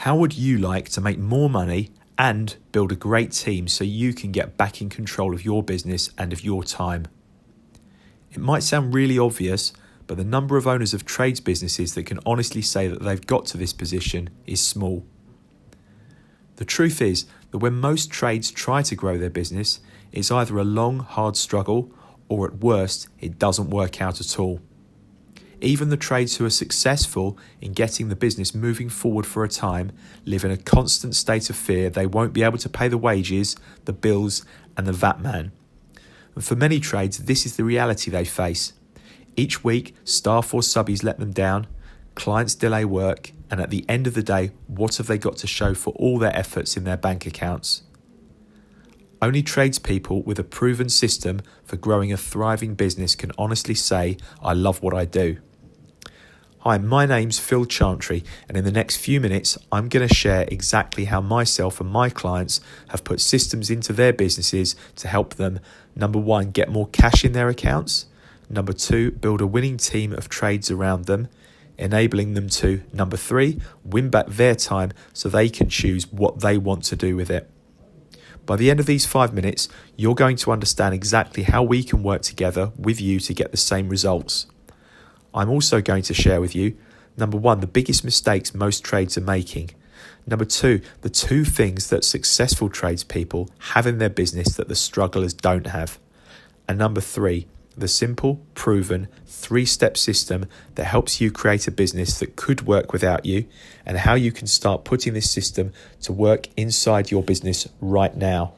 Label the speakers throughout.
Speaker 1: How would you like to make more money and build a great team so you can get back in control of your business and of your time? It might sound really obvious, but the number of owners of trades businesses that can honestly say that they've got to this position is small. The truth is that when most trades try to grow their business, it's either a long, hard struggle or at worst, it doesn't work out at all. Even the trades who are successful in getting the business moving forward for a time live in a constant state of fear they won't be able to pay the wages, the bills, and the VAT man. And for many trades, this is the reality they face. Each week, staff or subbies let them down, clients delay work, and at the end of the day, what have they got to show for all their efforts in their bank accounts? Only tradespeople with a proven system for growing a thriving business can honestly say, I love what I do. Hi, my name's Phil Chantry, and in the next few minutes, I'm going to share exactly how myself and my clients have put systems into their businesses to help them, number one, get more cash in their accounts, number two, build a winning team of trades around them, enabling them to, number three, win back their time so they can choose what they want to do with it. By the end of these 5 minutes, you're going to understand exactly how we can work together with you to get the same results. I'm also going to share with you, number one, the biggest mistakes most trades are making. Number two, the two things that successful tradespeople have in their business that the strugglers don't have. And number three, the simple, proven, 3-step system that helps you create a business that could work without you and how you can start putting this system to work inside your business right now.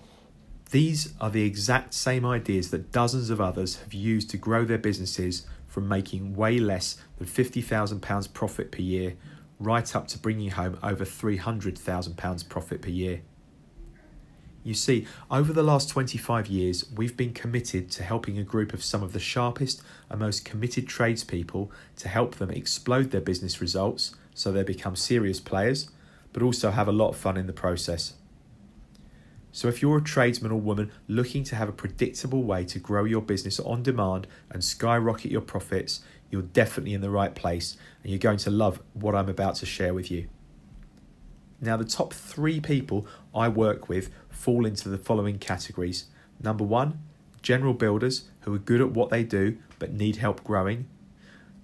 Speaker 1: These are the exact same ideas that dozens of others have used to grow their businesses from making way less than £50,000 profit per year right up to bringing home over £300,000 profit per year. You see, over the last 25 years, we've been committed to helping a group of some of the sharpest and most committed tradespeople to help them explode their business results so they become serious players, but also have a lot of fun in the process. So if you're a tradesman or woman looking to have a predictable way to grow your business on demand and skyrocket your profits, you're definitely in the right place and you're going to love what I'm about to share with you. Now, the top 3 people I work with fall into the following categories. Number 1, general builders who are good at what they do but need help growing.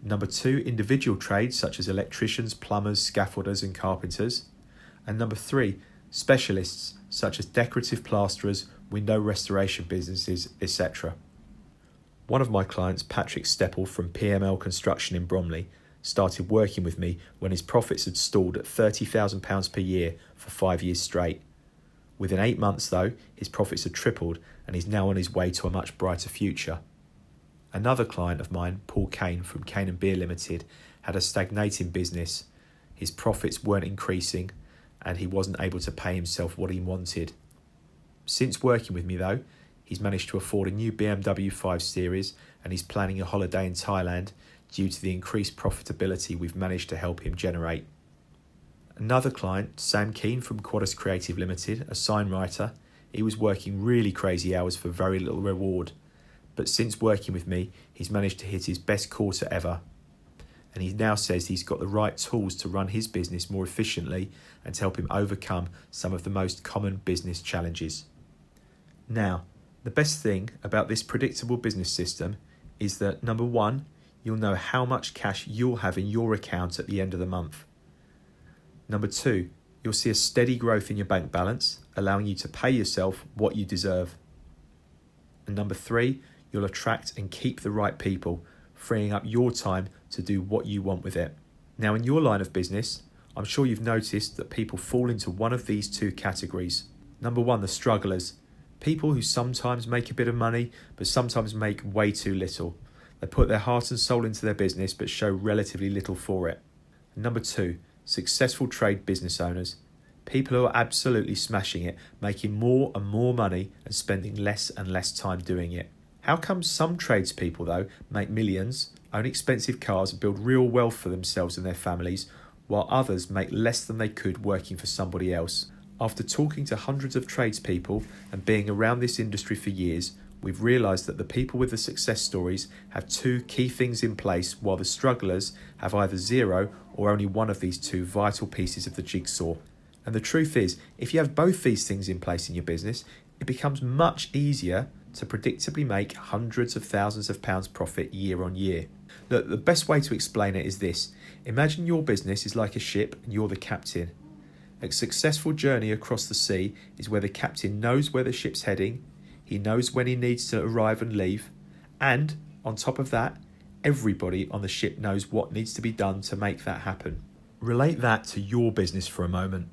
Speaker 1: Number 2, individual trades such as electricians, plumbers, scaffolders and carpenters. And number 3, specialists such as decorative plasterers, window restoration businesses, etc. One of my clients, Patrick Steppel from PML Construction in Bromley, started working with me when his profits had stalled at £30,000 per year for 5 years straight. Within 8 months though, his profits had tripled and he's now on his way to a much brighter future. Another client of mine, Paul Kane from Kane & Beer Limited, had a stagnating business. His profits weren't increasing and he wasn't able to pay himself what he wanted. Since working with me though, he's managed to afford a new BMW 5 Series and he's planning a holiday in Thailand due to the increased profitability we've managed to help him generate. Another client, Sam Keane from Quadus Creative Limited, a signwriter, he was working really crazy hours for very little reward. But since working with me, he's managed to hit his best quarter ever. And he now says he's got the right tools to run his business more efficiently and to help him overcome some of the most common business challenges. Now, the best thing about this predictable business system is that, number 1, you'll know how much cash you'll have in your account at the end of the month. Number 2, you'll see a steady growth in your bank balance, allowing you to pay yourself what you deserve. And number 3, you'll attract and keep the right people, freeing up your time to do what you want with it. Now, in your line of business, I'm sure you've noticed that people fall into one of these 2 categories. Number 1, the strugglers. People who sometimes make a bit of money, but sometimes make way too little. They put their heart and soul into their business, but show relatively little for it. And number 2, successful trade business owners. People who are absolutely smashing it, making more and more money and spending less and less time doing it. How come some tradespeople, though, make millions, own expensive cars and build real wealth for themselves and their families, while others make less than they could working for somebody else? After talking to hundreds of tradespeople and being around this industry for years, we've realised that the people with the success stories have 2 key things in place, while the strugglers have either 0 or only one of these 2 vital pieces of the jigsaw. And the truth is, if you have both these things in place in your business, it becomes much easier to predictably make hundreds of thousands of pounds profit year on year. Look, the best way to explain it is this. Imagine your business is like a ship and you're the captain. A successful journey across the sea is where the captain knows where the ship's heading, he knows when he needs to arrive and leave, and on top of that, everybody on the ship knows what needs to be done to make that happen. Relate that to your business for a moment.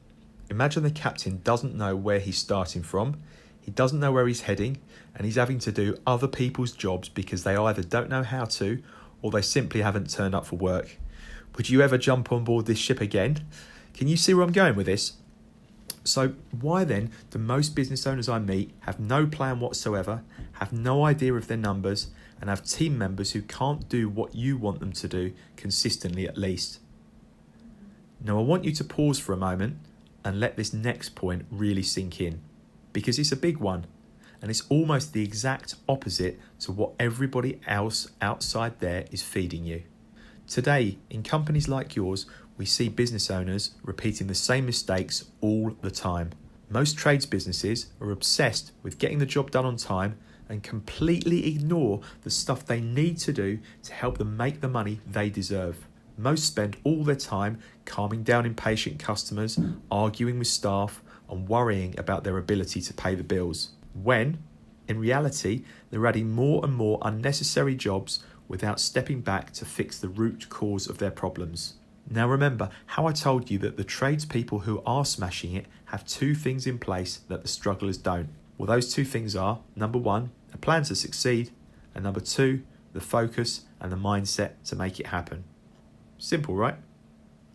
Speaker 1: Imagine the captain doesn't know where he's starting from, he doesn't know where he's heading, and he's having to do other people's jobs because they either don't know how to or they simply haven't turned up for work. Would you ever jump on board this ship again? Can you see where I'm going with this? So why then do most business owners I meet have no plan whatsoever, have no idea of their numbers, and have team members who can't do what you want them to do consistently at least? Now I want you to pause for a moment and let this next point really sink in, because it's a big one and it's almost the exact opposite to what everybody else outside there is feeding you. Today, in companies like yours, we see business owners repeating the same mistakes all the time. Most trades businesses are obsessed with getting the job done on time and completely ignore the stuff they need to do to help them make the money they deserve. Most spend all their time calming down impatient customers, arguing with staff, and worrying about their ability to pay the bills. When, in reality, they're adding more and more unnecessary jobs without stepping back to fix the root cause of their problems. Now remember how I told you that the tradespeople who are smashing it have two things in place that the strugglers don't. Well, those two things are, number one, a plan to succeed, and number two, the focus and the mindset to make it happen. Simple, right?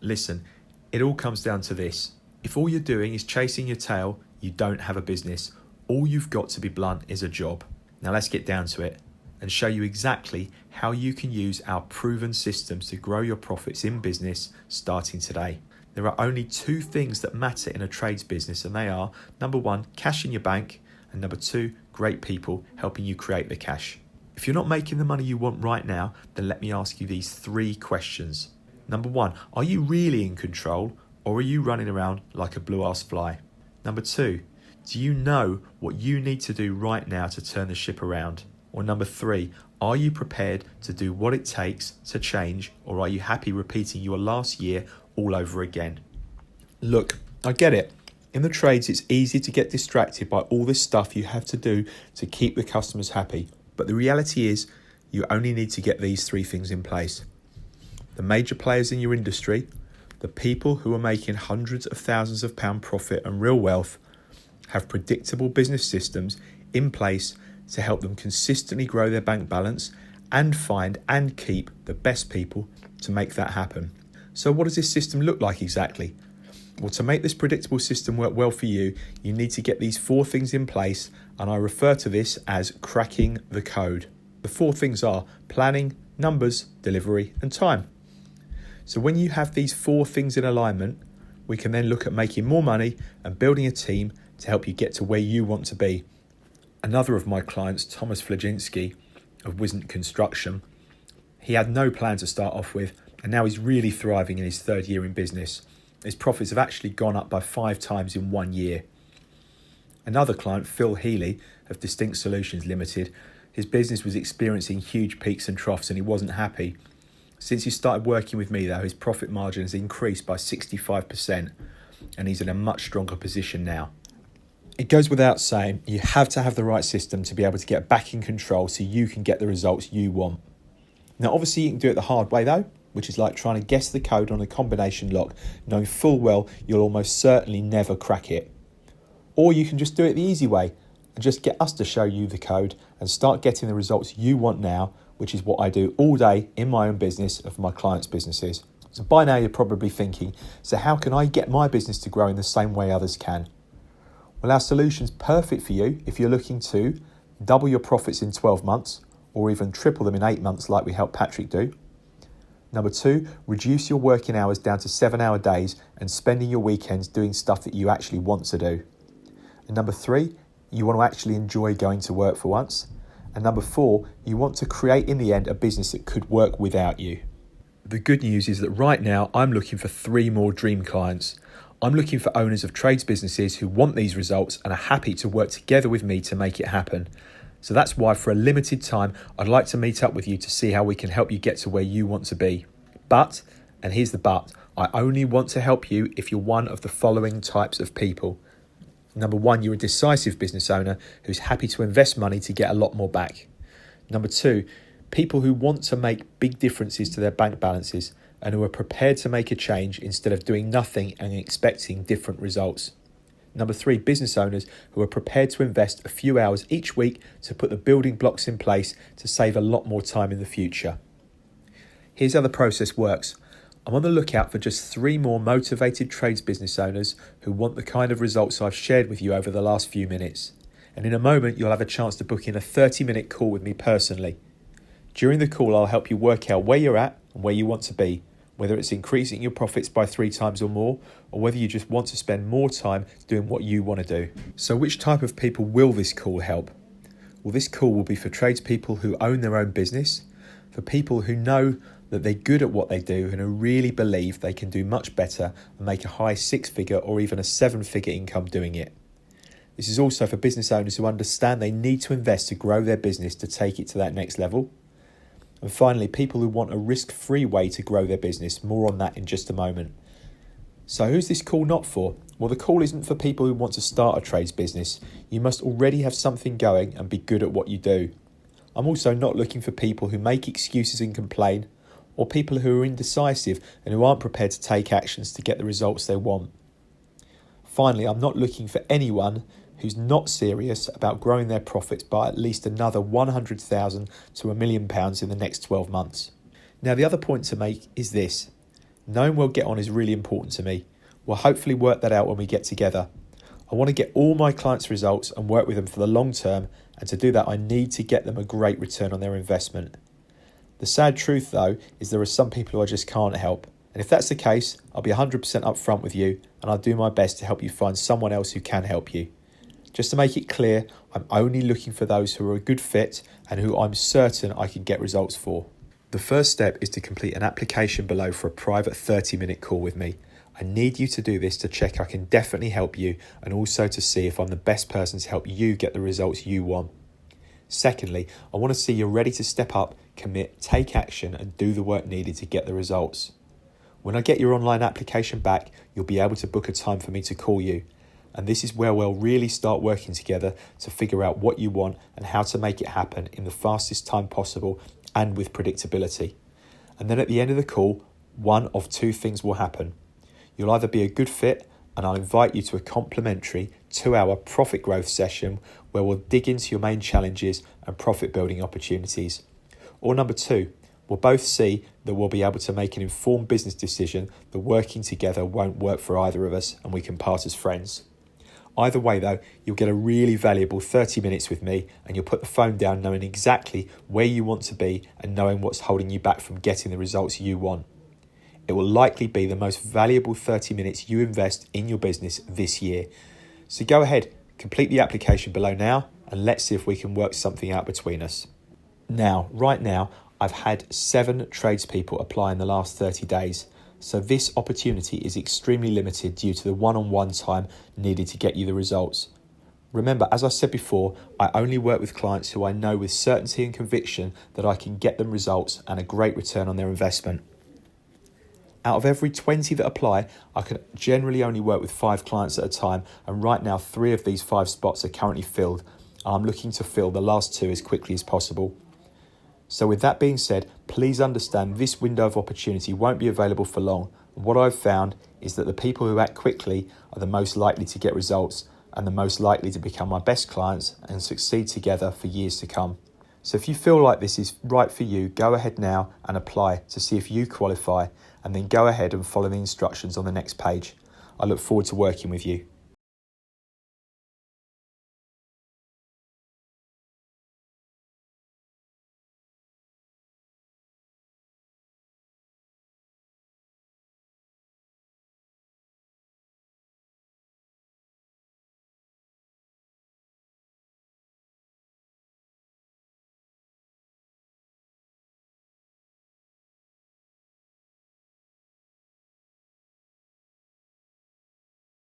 Speaker 1: Listen, it all comes down to this. If all you're doing is chasing your tail, you don't have a business. All you've got, to be blunt, is a job. Now let's get down to it and show you exactly how you can use our proven systems to grow your profits in business starting today. There are only two things that matter in a trades business, and they are, number one, cash in your bank, and number two, great people helping you create the cash. If you're not making the money you want right now, then let me ask you these three questions. Number one, are you really in control, or are you running around like a blue-ass fly? Number two, do you know what you need to do right now to turn the ship around? Or number three, are you prepared to do what it takes to change, or are you happy repeating your last year all over again? Look, I get it. In the trades, it's easy to get distracted by all this stuff you have to do to keep the customers happy. But the reality is, you only need to get these three things in place. The major players in your industry, the people who are making hundreds of thousands of pounds profit and real wealth, have predictable business systems in place to help them consistently grow their bank balance and find and keep the best people to make that happen. So what does this system look like exactly? Well, to make this predictable system work well for you, you need to get these four things in place, and I refer to this as cracking the code. The four things are planning, numbers, delivery, and time. So when you have these four things in alignment, we can then look at making more money and building a team to help you get to where you want to be. Another of my clients, Thomas Flaginski of Wisn't Construction, he had no plan to start off with, and now he's really thriving in his third year in business. His profits have actually gone up by 5 times in 1 year. Another client, Phil Healy of Distinct Solutions Limited, his business was experiencing huge peaks and troughs and he wasn't happy. Since he started working with me though, his profit margin has increased by 65% and he's in a much stronger position now. It goes without saying, you have to have the right system to be able to get back in control so you can get the results you want. Now obviously you can do it the hard way though, which is like trying to guess the code on a combination lock, knowing full well you'll almost certainly never crack it. Or you can just do it the easy way and just get us to show you the code and start getting the results you want now, which is what I do all day in my own business and for my clients' businesses. So by now you're probably thinking, so how can I get my business to grow in the same way others can? Well, our solution's perfect for you if you're looking to double your profits in 12 months or even triple them in 8 months like we helped Patrick do. Number 2, reduce your working hours down to 7-hour days and spending your weekends doing stuff that you actually want to do. And number 3, you want to actually enjoy going to work for once. And number 4, you want to create in the end a business that could work without you. The good news is that right now I'm looking for 3 more dream clients. I'm looking for owners of trades businesses who want these results and are happy to work together with me to make it happen. So that's why for a limited time, I'd like to meet up with you to see how we can help you get to where you want to be. But, and here's the but, I only want to help you if you're one of the following types of people. Number one, you're a decisive business owner who's happy to invest money to get a lot more back. Number two, people who want to make big differences to their bank balances and who are prepared to make a change instead of doing nothing and expecting different results. Number three, business owners who are prepared to invest a few hours each week to put the building blocks in place to save a lot more time in the future. Here's how the process works. I'm on the lookout for just 3 more motivated trades business owners who want the kind of results I've shared with you over the last few minutes. And in a moment, you'll have a chance to book in a 30-minute call with me personally. During the call, I'll help you work out where you're at and where you want to be, whether it's increasing your profits by 3 times or more, or whether you just want to spend more time doing what you want to do. So which type of people will this call help? Well, this call will be for tradespeople who own their own business, for people who know that they're good at what they do and who really believe they can do much better and make a high 6-figure or even a 7-figure income doing it. This is also for business owners who understand they need to invest to grow their business to take it to that next level. And finally, people who want a risk-free way to grow their business. More on that in just a moment. So who's this call not for? Well, the call isn't for people who want to start a trades business. You must already have something going and be good at what you do. I'm also not looking for people who make excuses and complain, or people who are indecisive and who aren't prepared to take actions to get the results they want. Finally, I'm not looking for anyone who's not serious about growing their profits by at least another £100,000 to £1 million in the next 12 months. Now, the other point to make is this. Knowing we'll get on is really important to me. We'll hopefully work that out when we get together. I want to get all my clients' results and work with them for the long term, and to do that I need to get them a great return on their investment. The sad truth, though, is there are some people who I just can't help. And if that's the case, I'll be 100% upfront with you, and I'll do my best to help you find someone else who can help you. Just to make it clear, I'm only looking for those who are a good fit and who I'm certain I can get results for. The first step is to complete an application below for a private 30-minute call with me. I need you to do this to check I can definitely help you, and also to see if I'm the best person to help you get the results you want. Secondly, I want to see you're ready to step up, commit, take action, and do the work needed to get the results. When I get your online application back, you'll be able to book a time for me to call you. And this is where we'll really start working together to figure out what you want and how to make it happen in the fastest time possible and with predictability. And then at the end of the call, one of 2 things will happen. You'll either be a good fit, and I'll invite you to a complimentary 2-hour profit growth session where we'll dig into your main challenges and profit building opportunities. Or number 2, we'll both see that we'll be able to make an informed business decision that working together won't work for either of us and we can part as friends. Either way though, you'll get a really valuable 30 minutes with me, and you'll put the phone down knowing exactly where you want to be and knowing what's holding you back from getting the results you want. It will likely be the most valuable 30 minutes you invest in your business this year. So go ahead, complete the application below now, and let's see if we can work something out between us. Right now, I've had 7 tradespeople apply in the last 30 days. So this opportunity is extremely limited due to the one-on-one time needed to get you the results. Remember, as I said before, I only work with clients who I know with certainty and conviction that I can get them results and a great return on their investment. Out of every 20 that apply, I can generally only work with 5 clients at a time, and right now 3 of these 5 spots are currently filled. I'm looking to fill the last 2 as quickly as possible. So with that being said, please understand this window of opportunity won't be available for long. And what I've found is that the people who act quickly are the most likely to get results and the most likely to become my best clients and succeed together for years to come. So if you feel like this is right for you, go ahead now and apply to see if you qualify, and then go ahead and follow the instructions on the next page. I look forward to working with you.